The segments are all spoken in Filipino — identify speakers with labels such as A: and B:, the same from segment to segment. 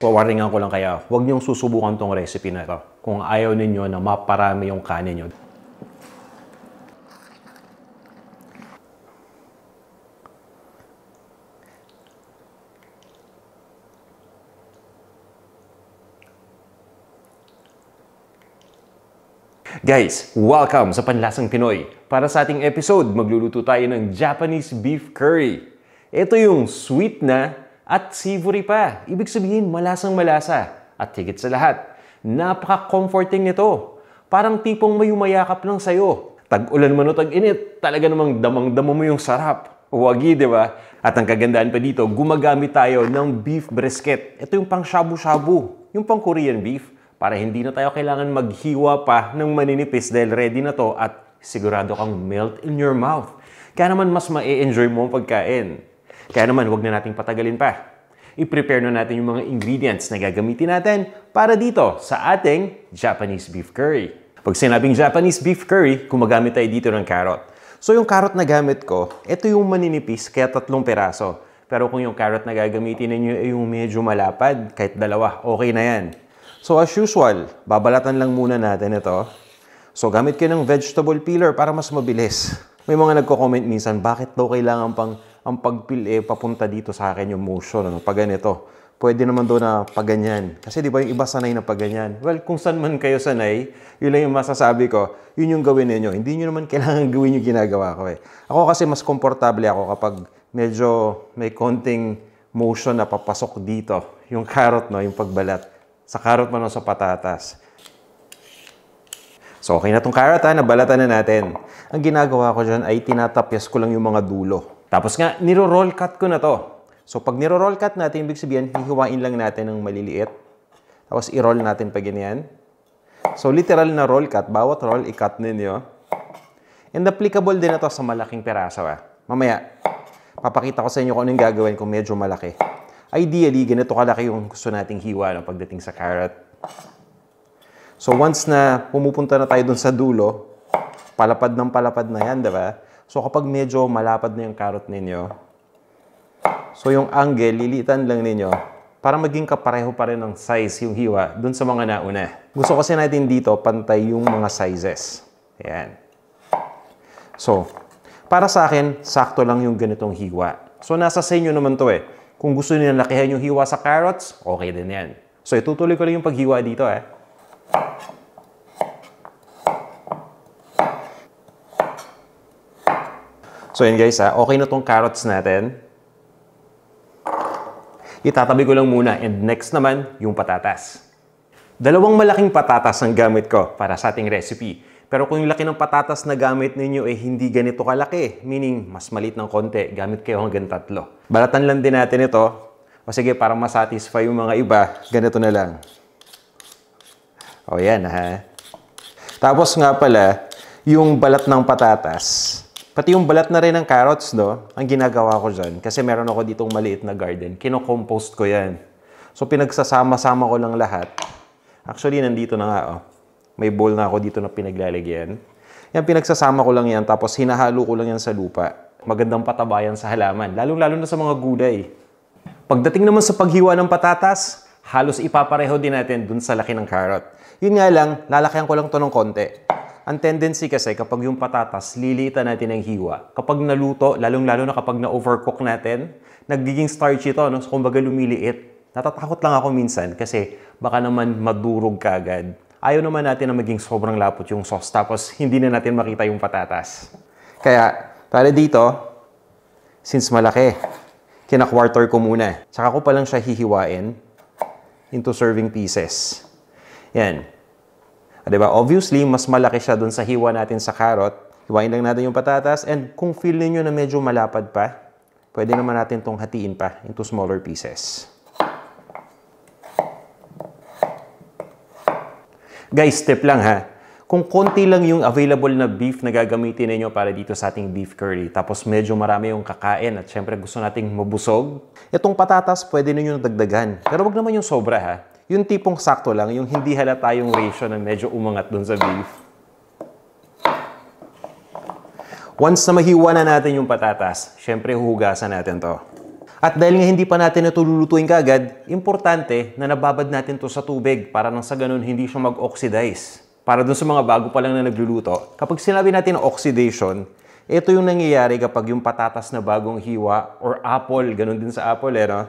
A: Wawaringan ko lang kaya, huwag niyong susubukan tong recipe na to kung ayaw ninyo na maparami yung kanin nyo. Guys, welcome sa Panlasang Pinoy. Para sa ating episode, magluluto tayo ng Japanese beef curry. Ito yung sweet na at savory pa. Ibig sabihin, malasang malasa. At higit sa lahat, napaka-comforting nito. Parang tipong may umayakap lang sa'yo. Tag-ulan man o tag-init, talaga namang damang-damo mo yung sarap. Wagi, di ba? At ang kagandaan pa dito, gumagamit tayo ng beef brisket. Ito yung pang shabu-shabu, yung pang Korean beef. Para hindi na tayo kailangan maghiwa pa ng maninipis dahil ready na to at sigurado kang melt in your mouth. Kaya naman mas ma-enjoy mo ang pagkain. Kaya naman huwag na nating patagalin pa. I-prepare na natin yung mga ingredients na gagamitin natin para dito sa ating Japanese beef curry. Pag sinabing Japanese beef curry, gumagamit tayo dito ng carrot. So yung carrot na gamit ko, ito yung maninipis kaya 3 peraso. Pero kung yung carrot na gagamitin ninyo ay yung medyo malapad, kahit 2, okay na yan. So as usual, babalatan lang muna natin ito. So gamit kayo ng vegetable peeler para mas mabilis. May mga nagko-comment minsan, bakit daw kailangan pang ang pagpil papunta dito sa akin yung motion, ano, pag ganito. Pwede naman doon na paganyan. Kasi di ba yung iba sanay na paganyan? Well, kung saan man kayo sanay, yun lang yung masasabi ko, yun yung gawin ninyo. Hindi nyo naman kailangan gawin yung ginagawa ko eh. Ako kasi mas komportable ako kapag medyo may konting motion na papasok dito. Yung carrot, no, yung pagbalat. Sa carrot man o sa patatas. So, okay na itong carrot ha, nabalatan na natin. Ang ginagawa ko dyan ay tinatapyas ko lang yung mga dulo. Tapos nga, niro-roll cut ko na to. So, pag niro-roll cut natin, ibig sabihin, hihiwain lang natin ng maliliit. Tapos, i-roll natin pa ganyan. So, literal na roll cut. Bawat roll, i-cut ninyo. And applicable din na to sa malaking peraso ha. Mamaya, papakita ko sa inyo kung anong gagawin kung medyo malaki. Ideally, ganito kalaki yung gusto nating hiwa no, pagdating sa carrot. So, once na pumupunta na tayo dun sa dulo, palapad na yan, diba? So, kapag medyo malapad na yung carrot ninyo, so yung angle, lilitan lang ninyo para maging kapareho pa rin ng size yung hiwa dun sa mga nauna. Gusto kasi natin dito, pantay yung mga sizes. Ayan. So, para sa akin, sakto lang yung ganitong hiwa. So, nasa sa inyo naman to eh. Kung gusto niyo lakihan yung hiwa sa carrots, okay din yan. So, itutuloy ko lang yung paghiwa dito eh. So, yan guys ha. Okay na tong carrots natin. Itatabi ko lang muna. And next naman, yung patatas. 2 malaking patatas ang gamit ko para sa ating recipe. Pero kung yung laki ng patatas na gamit ninyo ay hindi ganito kalaki, meaning mas maliit ng konti, gamit kayo hanggang 3. Balatan lang din natin ito. O sige, para masatisfy yung mga iba, ganito na lang. O yan ha. Tapos nga pala, yung balat ng patatas, pati yung balat na rin ng carrots, no, ang ginagawa ko dyan, kasi meron ako ditong maliit na garden, kino-compost ko yan. So pinagsasama-sama ko lang lahat. Actually, nandito na nga, oh. May bowl na ako dito na pinaglalagyan. Yan, pinagsasama ko lang yan, tapos hinahalo ko lang yan sa lupa. Magandang patabayan sa halaman, lalong-lalo na sa mga gulay. Pagdating naman sa paghiwa ng patatas, halos ipapareho din natin dun sa laki ng carrot. Yun nga lang, lalakihan ko lang to ng konti. Ang tendency kasi kapag yung patatas, lilitan natin ang hiwa. Kapag naluto, lalong-lalo na kapag na-overcook natin, nagiging starchy ito, no? So, kumbaga lumiliit. Natatakot lang ako minsan kasi baka naman madurog ka agad. Ayaw naman natin na maging sobrang lapot yung sauce tapos hindi na natin makita yung patatas. Kaya, para dito, since malaki, kina-quarter ko muna. Tsaka ko pa lang siya hihiwain into serving pieces. Yan. Diba? Obviously, mas malaki siya dun sa hiwa natin sa carrot. Hiwain lang natin yung patatas. And kung feel niyo na medyo malapad pa, pwede naman natin itong hatiin pa into smaller pieces. Guys, tip lang ha. Kung konti lang yung available na beef na gagamitin ninyo para dito sa ating beef curry, tapos medyo marami yung kakain at syempre gusto nating mabusog, itong patatas pwede ninyo dagdagan. Pero wag naman yung sobra ha. Yung tipong sakto lang, yung hindi halata yung ratio na medyo umangat dun sa beef. Once na mahiwa na natin yung patatas, syempre huhugasan natin to. At dahil nga hindi pa natin ito lulutuin kaagad, importante na nababad natin to sa tubig para nang sa ganun hindi siya mag-oxidize. Para dun sa mga bago pa lang na nagluluto, kapag sinabi natin oxidation, ito yung nangyayari kapag yung patatas na bagong hiwa or apple, ganun din sa apple no?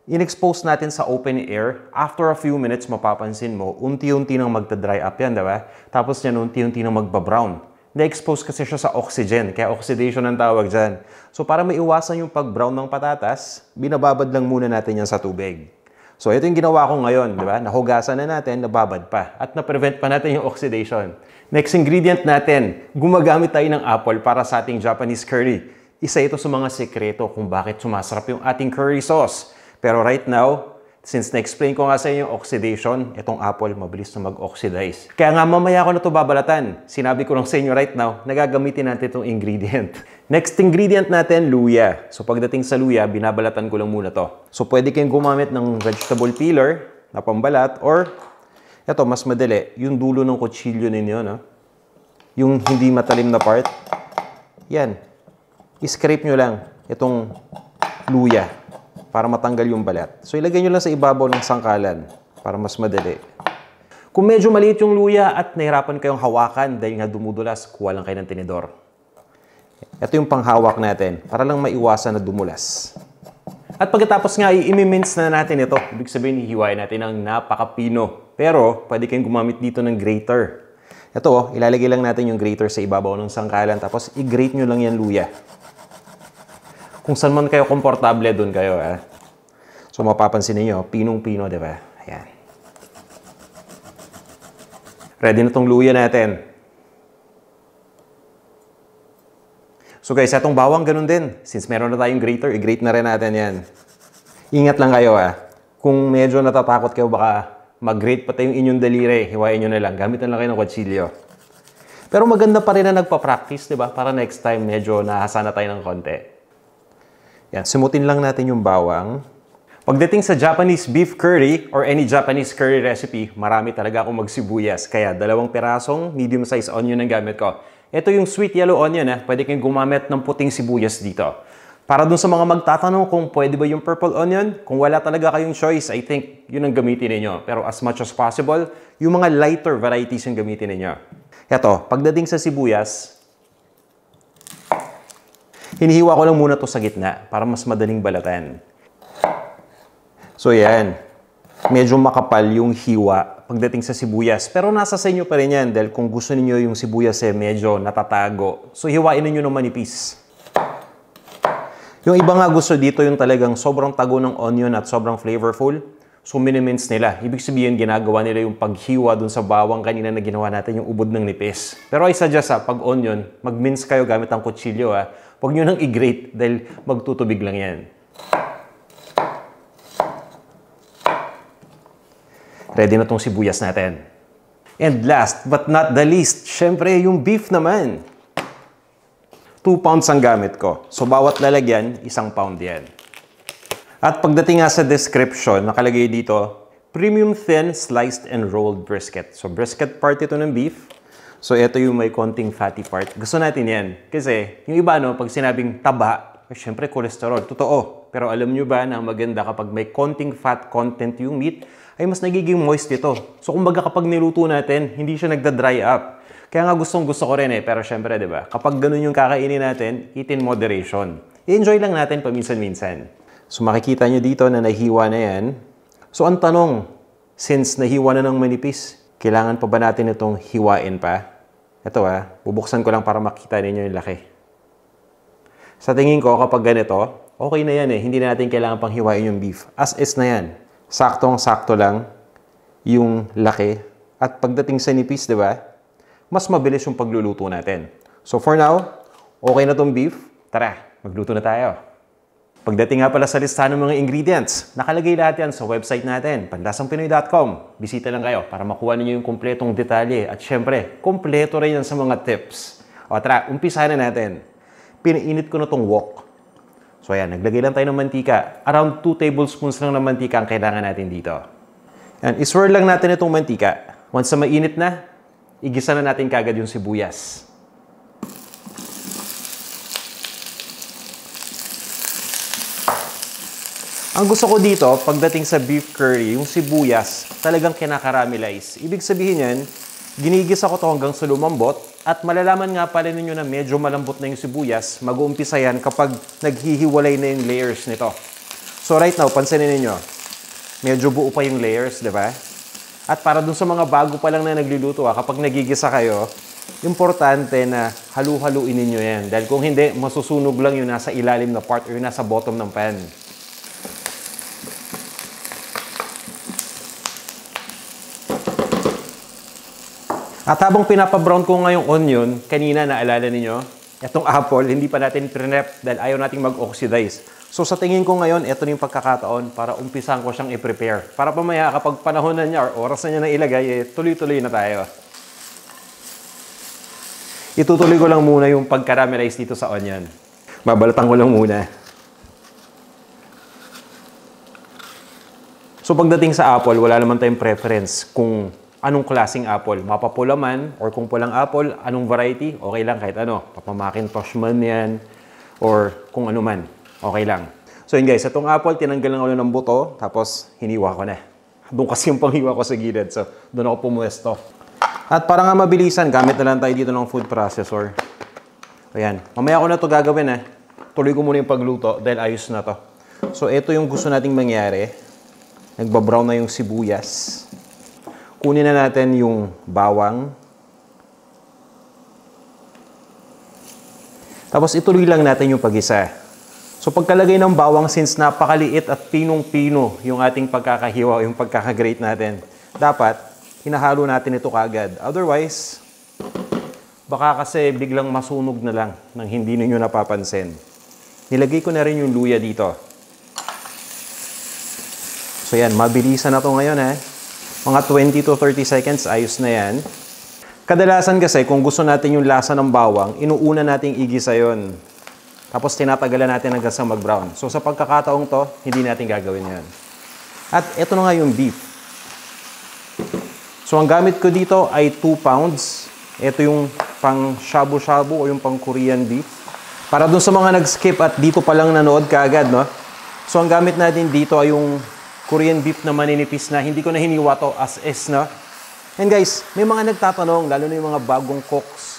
A: In-expose natin sa open air, after a few minutes mapapansin mo, unti-unti nang magta-dry up yan, diba? Tapos yan, unti-unti nang magba-brown. Na-expose kasi siya sa oxygen, kaya oxidation ang tawag dyan. So para maiwasan yung pag-brown ng patatas, binababad lang muna natin yan sa tubig. So ito yung ginawa ko ngayon, diba? Nahugasan na natin, nababad pa. At na-prevent pa natin yung oxidation. Next ingredient natin, gumagamit tayo ng apple para sa ating Japanese curry. Isa ito sa mga sekreto kung bakit sumasarap yung ating curry sauce. Pero right now, since na-explain ko nga sa inyo yung oxidation, itong apple mabilis na mag-oxidize. Kaya nga mamaya ko na ito babalatan. Sinabi ko lang sa inyo right now, nagagamitin natin itong ingredient. Next ingredient natin, luya. So pagdating sa luya, binabalatan ko lang muna to. So pwede kayong gumamit ng vegetable peeler na pambalat or ito, mas madali, yung dulo ng kutsilyo ninyo, no? Yung hindi matalim na part. Yan. I-scrape nyo lang itong luya para matanggal yung balat. So ilagay nyo lang sa ibabaw ng sangkalan para mas madali. Kung medyo maliit yung luya at nahirapan kayong hawakan dahil nga dumudulas, kuha lang kayo ng tinidor. Ito yung panghawak natin para lang maiwasan na dumulas. At pagkatapos nga, i-mince na natin ito. Ibig sabihin, hihiwain natin ng napakapino. Pero, pwede kayong gumamit dito ng grater. Ito, ilalagay lang natin yung grater sa ibabaw ng sangkalan. Tapos, i-grate nyo lang yan luya. Kung saan man kayo komportable, dun kayo. So, mapapansin niyo pinong-pino, di ba? Ayan. Ready na tong luya natin. So guys, itong bawang ganun din. Since meron na tayong grater, i-grate na rin natin yan. Ingat lang kayo Kung medyo natatakot kayo, baka mag-grate pati yung inyong daliri. Hiwain nyo na lang. Gamitan lang kayo ng kutsilyo. Pero maganda pa rin na nagpa-practice, di ba? Para next time, medyo nahasana tayo ng konti. Yan, simutin lang natin yung bawang. Pagdating sa Japanese beef curry or any Japanese curry recipe, marami talaga akong magsibuyas. Kaya 2 pirasong medium-sized onion ang gamit ko. Ito yung sweet yellow onion. Pwede kayong gumamit ng puting sibuyas dito. Para dun sa mga magtatanong kung pwede ba yung purple onion, kung wala talaga kayong choice, I think yun ang gamitin ninyo. Pero as much as possible, yung mga lighter varieties yung gamitin ninyo. Ito, pagdating sa sibuyas, hinihiwa ko lang muna to sa gitna para mas madaling balatan. So yan, medyo makapal yung hiwa pagdating sa sibuyas. Pero nasa sa inyo pa rin yan dahil kung gusto niyo yung sibuyas medyo natatago. So hiwain niyo ng manipis. Yung iba nga gusto dito yung talagang sobrang tago ng onion at sobrang flavorful. So minimince nila. Ibig sabihin ginagawa nila yung paghiwa dun sa bawang kanina na ginawa natin yung ubod ng nipis. Pero I suggest pag onion, mag-mince kayo gamit ang kutsilyo. Huwag nyo nang i-grate dahil magtutubig lang yan. Ready na tong sibuyas natin. And last but not the least, syempre yung beef naman. 2 pounds ang gamit ko. So bawat lalagyan, 1 pound yan. At pagdating nga sa description, nakalagay dito, premium thin sliced and rolled brisket. So brisket part ito ng beef. So ito yung may konting fatty part. Gusto natin yan. Kasi yung iba pag sinabing taba, syempre cholesterol. Totoo. Pero alam nyo ba na maganda kapag may konting fat content yung meat, ay mas nagiging moist ito. So kumbaga kapag niluto natin, hindi siya nagda-dry up. Kaya nga gusto ko rin Pero syempre, di ba? Kapag ganun yung kakainin natin, eat in moderation. I-enjoy lang natin paminsan-minsan. So makikita nyo dito na nahiwa na yan. So ang tanong, since nahiwa na ng manipis, kailangan pa ba natin itong hiwain pa? Ito bubuksan ko lang para makita ninyo yung laki. Sa tingin ko, kapag ganito, okay na yan Hindi na natin kailangan pang hiwain yung beef. As is na yan. Saktong-sakto lang yung laki. At pagdating sa nipis, di ba? Mas mabilis yung pagluluto natin. So for now, okay na tong beef. Tara, magluto na tayo. Pagdating nga pala sa listahan ng mga ingredients, nakalagay lahat yan sa website natin, panlasangpinoy.com. Bisita lang kayo para makuha ninyo yung kumpletong detalye. At syempre, kumpleto rin yan sa mga tips. O tara, umpisahan na natin. Pinainit ko na tong wok. So ayan, naglagay lang tayo ng mantika. Around 2 tablespoons lang ng mantika ang kailangan natin dito. Ayan, iswirl lang natin itong mantika. Once na mainit na, igisa na natin kagad yung sibuyas. Ang gusto ko dito, pagdating sa beef curry, yung sibuyas, talagang kinakaramelize. Ibig sabihin yan, ginigisa ko to hanggang sa lumambot at malalaman nga pala ninyo na medyo malambot na yung sibuyas, mag-uumpisa yan kapag naghihiwalay na yung layers nito. So right now, pansinin ninyo, medyo buo pa yung layers, di ba? At para dun sa mga bago pa lang na nagluluto, kapag nagigisa kayo, importante na halu-haluin ninyo yan. Dahil kung hindi, masusunog lang yung nasa ilalim na part o yung nasa bottom ng pan. At habang pinapabrown ko ngayong onion, kanina naalala ninyo, itong apple, hindi pa natin prep dahil ayaw nating mag-oxidize. So sa tingin ko ngayon, ito na yung pagkakataon para umpisan ko siyang i-prepare. Para pamaya kapag panahon na niya or oras na niya na ilagay, tuloy-tuloy na tayo. Itutuloy ko lang muna yung pag-caramelize dito sa onion. Babalatan ko lang muna. So pagdating sa apple, wala naman tayong preference kung anong klaseng apple. Mapapula man, or kung pulang apple, anong variety, okay lang kahit ano. Papamacintosh man yan, or kung ano man, okay lang. So yun guys, itong apple, tinanggal lang ako ng buto, tapos hiniwa ko na. Doon kasi yung panghiwa ko sa gilid, so doon ako pumuesto. At para nga mabilisan, gamit na lang tayo dito ng food processor. Ayan, mamaya ko na ito gagawin Tuloy ko muna yung pagluto, dahil ayos na to. So ito yung gusto nating mangyari. Nagbabrown na yung sibuyas. Kunin na natin yung bawang. Tapos ituloy lang natin yung pag-isa. So pagkalagay ng bawang, since napakaliit at pinong-pino yung ating pagkakahiwa, yung pagkakagrate natin, dapat hinahalo natin ito kaagad. Otherwise, baka kasi biglang masunog na lang nang hindi ninyo napapansin. Nilagay ko na rin yung luya dito. So yan, mabilisan na to ngayon Mga 20 to 30 seconds, ayos na yan. Kadalasan kasi, kung gusto natin yung lasa ng bawang, inuuna nating igisa yon. Tapos tinatagalan natin hanggang sa mag-brown. So sa pagkakataong to, hindi natin gagawin yan. At ito na nga yung beef. So ang gamit ko dito ay 2 pounds. Ito yung pang shabu-shabu o yung pang Korean beef. Para dun sa mga nag-skip at dito pa lang nanood kaagad, no? So ang gamit natin dito ay yung Korean beef na maninipis na, hindi ko na hiniwa to as is, no? And guys, may mga nagtatanong, lalo na yung mga bagong cooks.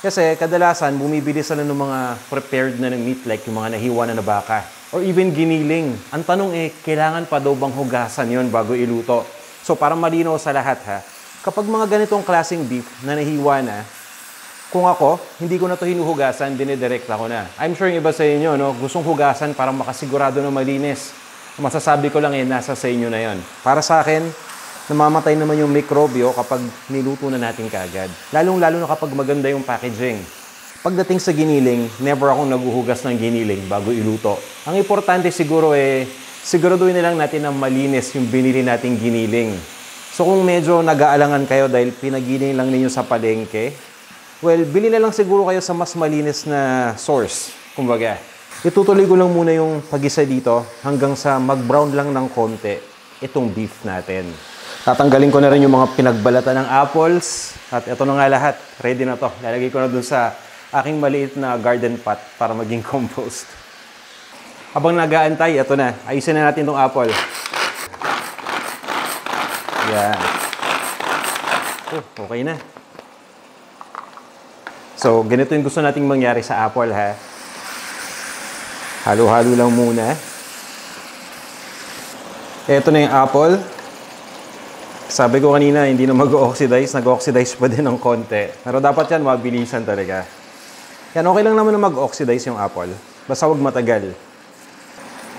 A: Kasi kadalasan, bumibili sila ng mga prepared na ng meat, like yung mga nahiwa na baka. Or even giniling. Ang tanong kailangan pa daw bang hugasan yon bago iluto? So para malinaw sa lahat kapag mga ganitong klaseng beef na nahiwa na, kung ako, hindi ko na to hinuhugasan, dinidirekta ko na. I'm sure yung iba sa inyo, no, gustong hugasan para makasigurado na malinis. Masasabi ko lang nasa sa inyo na yon. Para sa akin, namamatay naman yung mikrobyo kapag niluto na natin kaagad. Lalong-lalo na kapag maganda yung packaging. Pagdating sa giniling, never akong naguhugas ng giniling bago iluto. Ang importante siguro siguraduhin na lang natin na malinis yung binili nating giniling. So kung medyo nag-aalangan kayo dahil pinagiling lang ninyo sa palengke, well, bili na lang siguro kayo sa mas malinis na source, kumbaga. Itutuloy ko lang muna yung pag-isa dito hanggang sa mag-brown lang ng konti itong beef natin. Tatanggalin ko na rin yung mga pinagbalatan ng apples. At ito na nga lahat. Ready na to. Lalagay ko na dun sa aking maliit na garden pot para maging compost. Habang nag-aantay, ito na. Ayusin na natin itong apple. Yan. Okay na. So, ganito yung gusto nating mangyari sa apple, Halo-halo lang muna. Ito na yung apple. Sabi ko kanina, hindi na mag-oxidize. Nag-oxidize pa din ng konti. Pero dapat yan, mabilisan talaga. Yan, okay lang naman na mag-oxidize yung apple. Basta huwag matagal.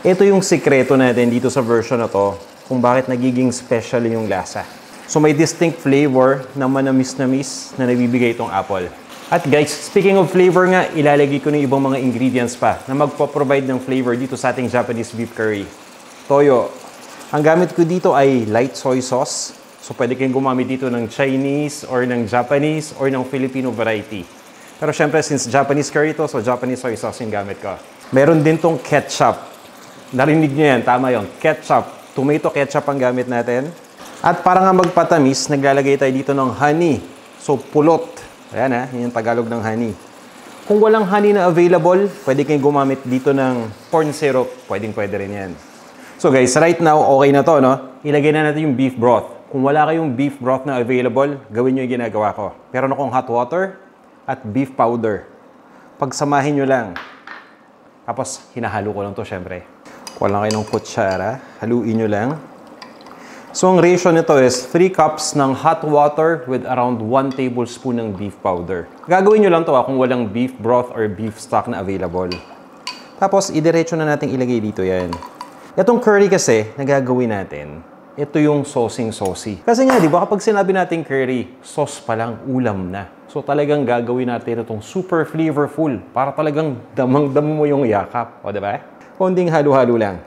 A: Ito yung sikreto natin dito sa version na to, kung bakit nagiging special yung lasa. So may distinct flavor na manamis-namis na nabibigay itong apple. At guys, speaking of flavor nga, ilalagay ko ng ibang mga ingredients pa na magpo-provide ng flavor dito sa ating Japanese beef curry. Toyo. Ang gamit ko dito ay light soy sauce. So pwede kayong gumamit dito ng Chinese or ng Japanese or ng Filipino variety. Pero syempre, since Japanese curry to, so Japanese soy sauce yung gamit ko. Meron din tong ketchup. Narinig nyo yan, tama yun. Ketchup. Tomato ketchup ang gamit natin. At para nga magpatamis, naglalagay tayo dito ng honey. So pulot. Ayan yun yung Tagalog ng honey. Kung walang honey na available, pwede kayong gumamit dito ng corn syrup. Pwede rin yan. So guys, right now, okay na to, no? Ilagay na natin yung beef broth. Kung wala kayong beef broth na available, gawin nyo yung ginagawa ko. Meron akong hot water at beef powder. Pagsamahin nyo lang. Tapos, hinahalo ko lang to, syempre. Kuha lang kayo ng kutsara. Haluin nyo lang. So, ang ratio nito is 3 cups ng hot water with around 1 tablespoon ng beef powder. Gagawin nyo lang to kung walang beef broth or beef stock na available. Tapos, idiretso na natin ilagay dito yan. Itong curry kasi, na gagawin natin, ito yung saucing-saucy. Kasi nga, di ba, kapag sinabi natin curry, sauce pa lang, ulam na. So, talagang gagawin natin itong super flavorful para talagang damang-damo mo yung yakap. O, di ba? Konting halo-halo lang.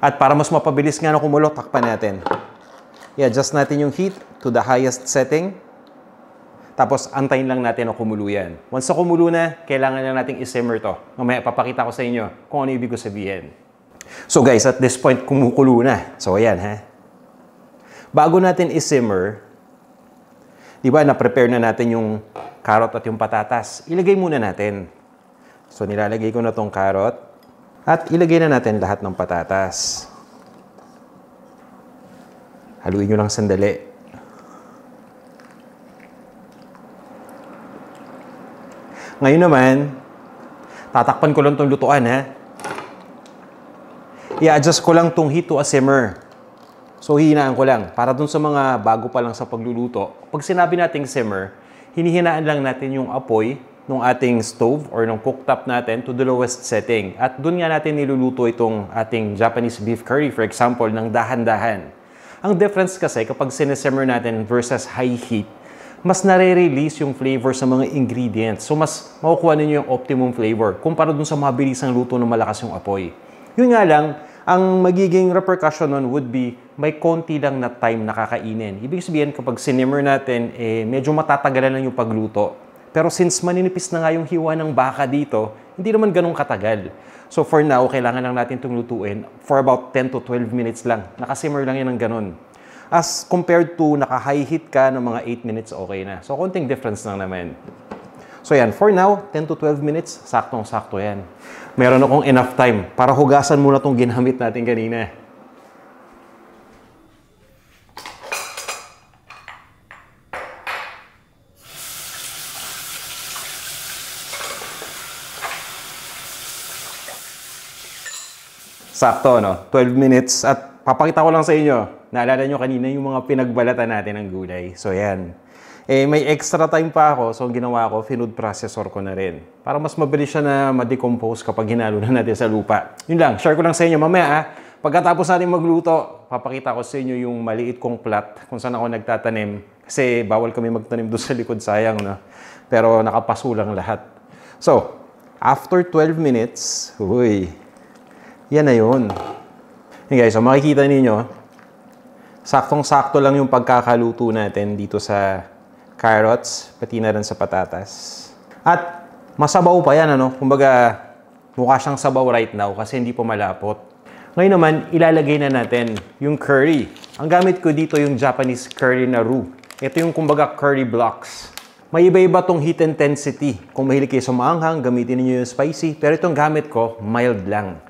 A: At para mas mapabilis nga na kumulo, takpan natin. I-adjust natin yung heat to the highest setting. Tapos, antayin lang natin na kumulo yan. Once na kumulo na, kailangan na natin i-simmer to. Mamaya, papakita ko sa inyo kung ano ibig ko sabihin. So guys, at this point, kumukulo na. So, ayan, ha? Bago natin i-simmer, di ba, na-prepare na natin yung carrot at yung patatas. Ilagay muna natin. So, nilalagay ko na tong carrot. At ilagay na natin lahat ng patatas. Haluin nyo lang sandali. Ngayon naman, tatakpan ko lang itong lutuan, ha? I-adjust ko lang itong heat to a simmer. So, hihinaan ko lang. Para dun sa mga bago pa lang sa pagluluto, pag sinabi nating simmer, hinihinaan lang natin yung apoy ng ating stove or ng cooktop natin to the lowest setting. At doon nga natin niluluto itong ating Japanese beef curry, for example, ng dahan-dahan. Ang difference kasi kapag sinesimmer natin versus high heat, mas nare-release yung flavor sa mga ingredients. So, mas makukuha ninyo yung optimum flavor kumpara dun sa mabilisang luto ng malakas yung apoy. Yun nga lang, ang magiging repercussion nun would be may konti lang na time na kakainin. Ibig sabihin, kapag sinimmer natin, medyo matatagalan lang yung pagluto. Pero since maninipis na nga yung hiwa ng baka dito, hindi naman ganun katagal. So for now, kailangan lang natin itong lutuin for about 10 to 12 minutes lang. Nakasimmer lang yan ng ganun. As compared to naka-high heat ka ng mga 8 minutes, okay na. So konting difference lang naman. So yan, for now, 10 to 12 minutes, saktong-sakto yan. Meron akong enough time para hugasan muna itong ginamit natin kanina. Sakto, no? 12 minutes. At papakita ko lang sa inyo. Naalala nyo kanina yung mga pinagbalatan natin ng gulay. So, yan. May extra time pa ako. So, ang ginawa ko, food processor ko na rin. Para mas mabilis siya na ma-decompose kapag hinalo na natin sa lupa. Yun lang. Share ko lang sa inyo. Mamaya, pagkatapos natin magluto, papakita ko sa inyo yung maliit kong plot kung saan ako nagtatanim. Kasi bawal kami magtanim doon sa likod. Sayang, no? Pero nakapasulang lahat. So, after 12 minutes, uy, yan na yun. Hey guys, so makikita ninyo, saktong-sakto lang yung pagkakaluto natin dito sa carrots, pati na rin sa patatas. At masabaw pa yan, ano? Kumbaga, mukha siyang sabaw right now kasi hindi pa malapot. Ngayon naman, ilalagay na natin yung curry. Ang gamit ko dito yung Japanese curry na roux. Ito yung kumbaga curry blocks. May iba-iba tong heat intensity. Kung mahilig kayo sa maanghang, gamitin niyo yung spicy. Pero itong gamit ko, mild lang.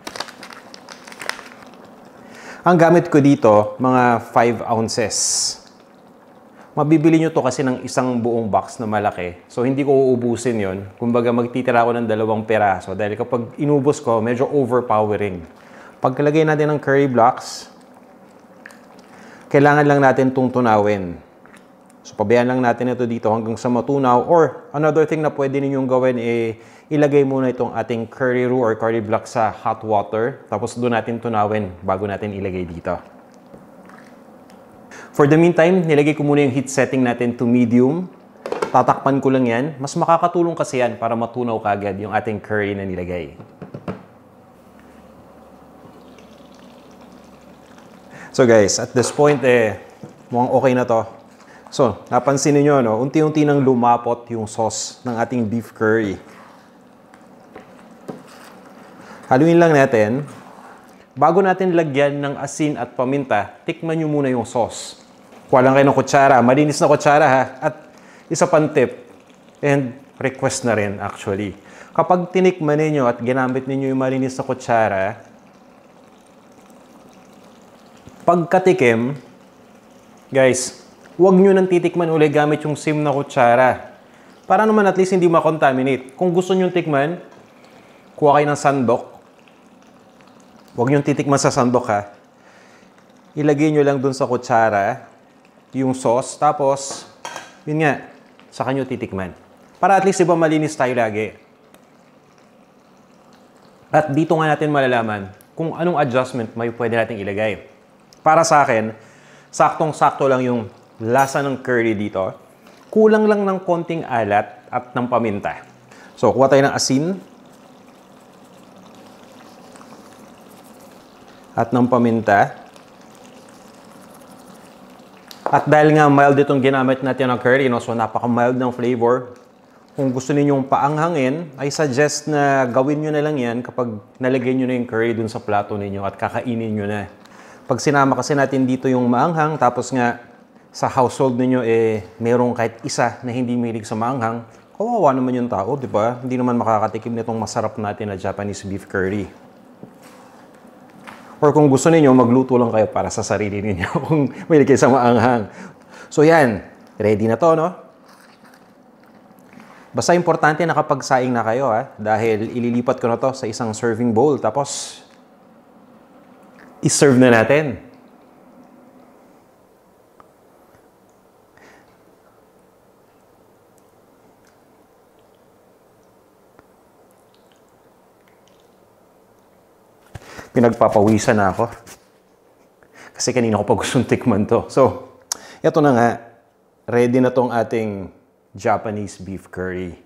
A: Ang gamit ko dito, mga 5 ounces. Mabibili nyo to kasi ng isang buong box na malaki. So, hindi ko uubusin yon. Kumbaga, magtitira ako ng 2 peraso. Dahil kapag inubos ko, medyo overpowering. Pagkalagay natin ng curry blocks, kailangan lang natin itong tunawin. So, pabayaan lang natin ito dito hanggang sa matunaw. Or, another thing na pwede ninyong gawin, ilagay muna itong ating curry roux or curry block sa hot water. Tapos doon natin tunawin bago natin ilagay dito. For the meantime, nilagay ko muna yung heat setting natin to medium. Tatakpan ko lang yan. Mas makakatulong kasi yan para matunaw kagad yung ating curry na nilagay. So guys, at this point, mukhang okay na to. So, napansin niyo, no? Unti-unti nang lumapot yung sauce ng ating beef curry. Haluin lang natin. Bago natin lagyan ng asin at paminta, tikman nyo muna yung sauce. Kuha lang kayo ng kutsara. Malinis na kutsara, ha? At isa pang tip, and request na rin actually. Kapag tinikman ninyo at ginamit ninyo yung malinis na kutsara, Pagkatikim, guys, huwag nyo nang titikman uli gamit yung same na kutsara. Para naman at least hindi ma-contaminate. Kung gusto nyo tikman, kuha kayo ng sandok. Huwag nyo titikman sa sandok ha. Ilagay nyo lang dun sa kutsara yung sauce. Tapos, yun nga, saka nyo titikman. Para at least iba malinis tayo lagi. At dito nga natin malalaman kung anong adjustment may pwede natin ilagay. Para sa akin, saktong-sakto lang yung lasa ng curry dito. Kulang lang ng konting alat at ng paminta. So, kuha tayo ng asin. At ng paminta. At dahil nga mild itong ginamit natin ng curry, no? So napaka-mild ng flavor. Kung gusto ninyong paanghangin, I suggest na gawin nyo na lang yan kapag nalagay nyo na yung curry dun sa plato ninyo at kakainin nyo na. Pag sinama kasi natin dito yung maanghang, tapos nga sa household ninyo merong kahit isa na hindi mahilig sa maanghang, kawawa naman yung tao, di ba? Hindi naman makakatikim nitong masarap natin na Japanese beef curry. Or kung gusto niyo magluto lang kayo para sa sarili niyo kung may kayo sa maanghang. So yan, ready na to, no? Basta importante nakapagsaing na kayo, ha? Dahil ililipat ko na to sa isang serving bowl. Tapos, i-serve na natin. Pinagpapawisan na ako. Kasi kanina ko pa gustong tikman to. So, ito na nga. Ready na tong ating Japanese beef curry.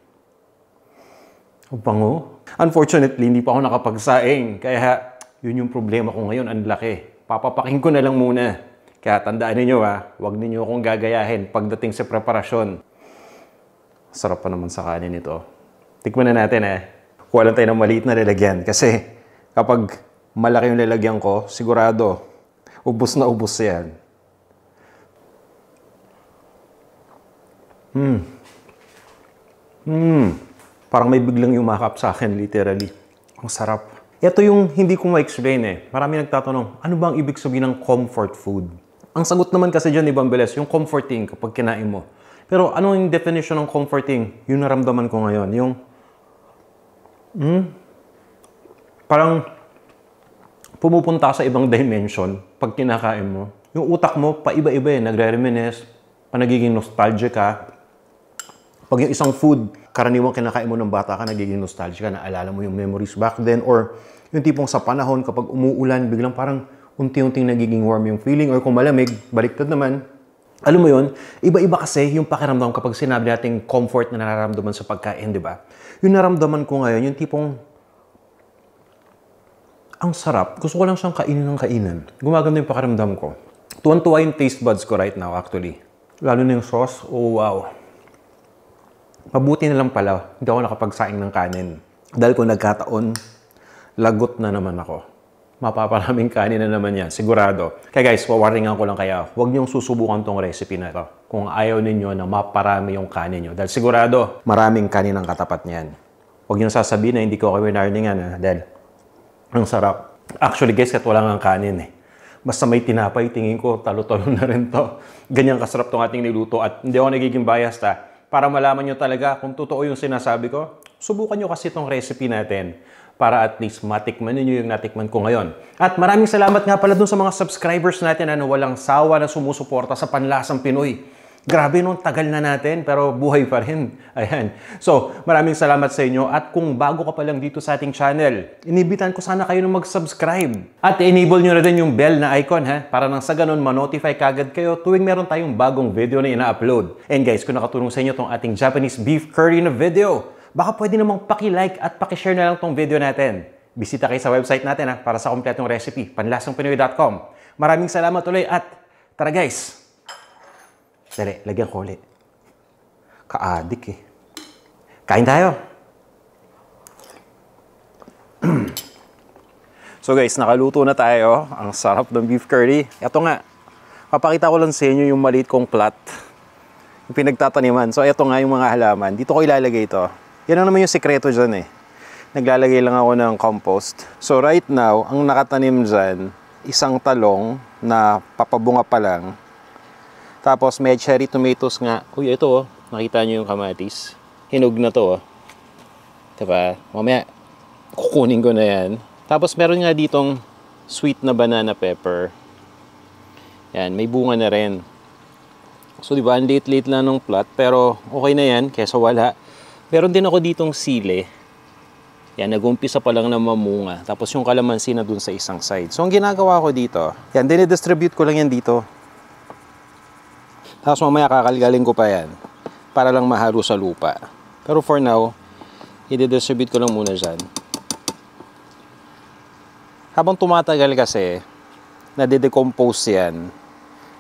A: Ang bango. Unfortunately, hindi pa ako nakapagsaing. Kaya, yun yung problema ko ngayon. Ang laki. Papapaking ko na lang muna. Kaya tandaan niyo ha, huwag niyo akong gagayahin pagdating sa preparasyon. Sarap pa naman sa kanin ito. Tikman na natin Kuha lang tayo ng maliit na lalagyan. Kasi, kapag malaki yung lalagyan ko, sigurado, ubos na ubos yan. Parang may biglang yumakap sa akin, literally. Ang sarap. Ito yung hindi ko ma-explain Marami nagtatanong, ano ba ang ibig sabihin ng comfort food? Ang sagot naman kasi dyan, Ibang Beles, yung comforting kapag kinain mo. Pero ano yung definition ng comforting? Yung naramdaman ko ngayon. Yung, parang, pumupunta sa ibang dimension pag kinakain mo. Yung utak mo, paiba-iba nagre-reminisce, nagiging nostalgic ka. Pag yung isang food, karaniwang kinakain mo ng bata ka, nagiging nostalgic ka, naalala mo yung memories back then, or yung tipong sa panahon, kapag umuulan, biglang parang unti-unting nagiging warm yung feeling, or kung malamig, baliktad naman. Alam mo yun, iba-iba kasi yung pakiramdam kapag sinabi nating comfort na nararamdaman sa pagkain, di ba? Yung naramdaman ko ngayon, yung tipong ang sarap. Gusto ko lang siyang kainin ng kainan. Gumaganda yung pakiramdam ko. Tuwan-tuwa yung taste buds ko right now, actually. Lalo na yung sauce. Oh, wow. Mabuti na lang pala, hindi ako nakapagsaing ng kanin. Dahil kung nagkataon, lagot na naman ako. Mapaparaming kanin na naman yan, sigurado. Kaya guys, wawaringan ko lang kaya, huwag niyong susubukan tong recipe na ito. Kung ayaw ninyo na maparami yung kanin nyo. Dahil sigurado, maraming kanin ang katapat niyan. Huwag niyong sasabihin na hindi ko kayo winarningan, dahil ang sarap. Actually guys, kahit wala nga kanin Basta may tinapay, tingin ko, talo-talo na rin to. Ganyan kasarap tong ating niluto at hindi ako nagiging biased Para malaman nyo talaga kung totoo yung sinasabi ko, subukan nyo kasi itong recipe natin para at least matikman ninyo yung natikman ko ngayon. At maraming salamat nga pala dun sa mga subscribers natin na walang sawa na sumusuporta sa Panlasang Pinoy. Grabe nung tagal na natin, pero buhay pa rin. Ayan. So, maraming salamat sa inyo. At kung bago ka pa lang dito sa ating channel, inibitan ko sana kayo na mag-subscribe. At enable nyo na din yung bell na icon, para nang sa ganun, ma-notify kagad kayo tuwing meron tayong bagong video na ina-upload. And guys, kung nakatulong sa inyo tong ating Japanese beef curry na video, baka pwede namang paki-like at paki-share na lang tong video natin. Bisita kayo sa website natin para sa kompletong recipe, panlasangpinoy.com. Maraming salamat ulit at tara guys! Dali, lagyan ko ulit. Ka-addict Kain tayo. So guys, nakaluto na tayo. Ang sarap ng beef curry. Ito nga, papakita ko lang sa inyo yung maliit kong plot. Yung pinagtataniman. So ito nga yung mga halaman. Dito ko ilalagay ito. Yan naman yung sikreto dyan Naglalagay lang ako ng compost. So right now, ang nakatanim dyan isang talong na papabunga pa lang. Tapos may cherry tomatoes nga. Uy, ito oh. Nakita nyo yung kamatis. Hinog na to oh. Diba? Mamaya, kukunin ko na yan. Tapos meron nga ditong sweet na banana pepper. Yan, may bunga na rin. So, di ba, ang late-late lang ng plot, pero okay na yan, kesa wala. Meron din ako ditong sile. Yan, nag-umpisa pa lang na mamunga. Tapos yung kalamansi na dun sa isang side. So, ang ginagawa ko dito, yan, dinidistribute ko lang yan dito. Tapos mamaya kakalgaling ko pa yan para lang mahalo sa lupa. Pero for now, i-distribute ko lang muna dyan. Habang tumatagal kasi, nade-decompose yan.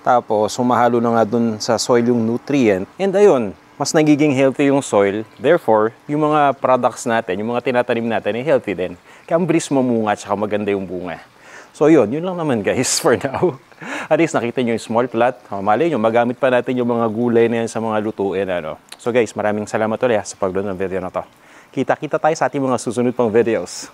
A: Tapos, humahalo na nga dun sa soil yung nutrient. And ayun, mas nagiging healthy yung soil. Therefore, yung mga products natin, yung mga tinatanim natin, ay healthy din. Kaya ang bilis mamunga at saka maganda yung bunga. So yun lang naman guys for now. At least nakita nyo yung small plot. Malay nyo, magamit pa natin yung mga gulay na yan sa mga lutuin. Ano. So guys, maraming salamat ulit sa pagnood ng video na to. Kita-kita tayo sa ating mga susunod pang videos.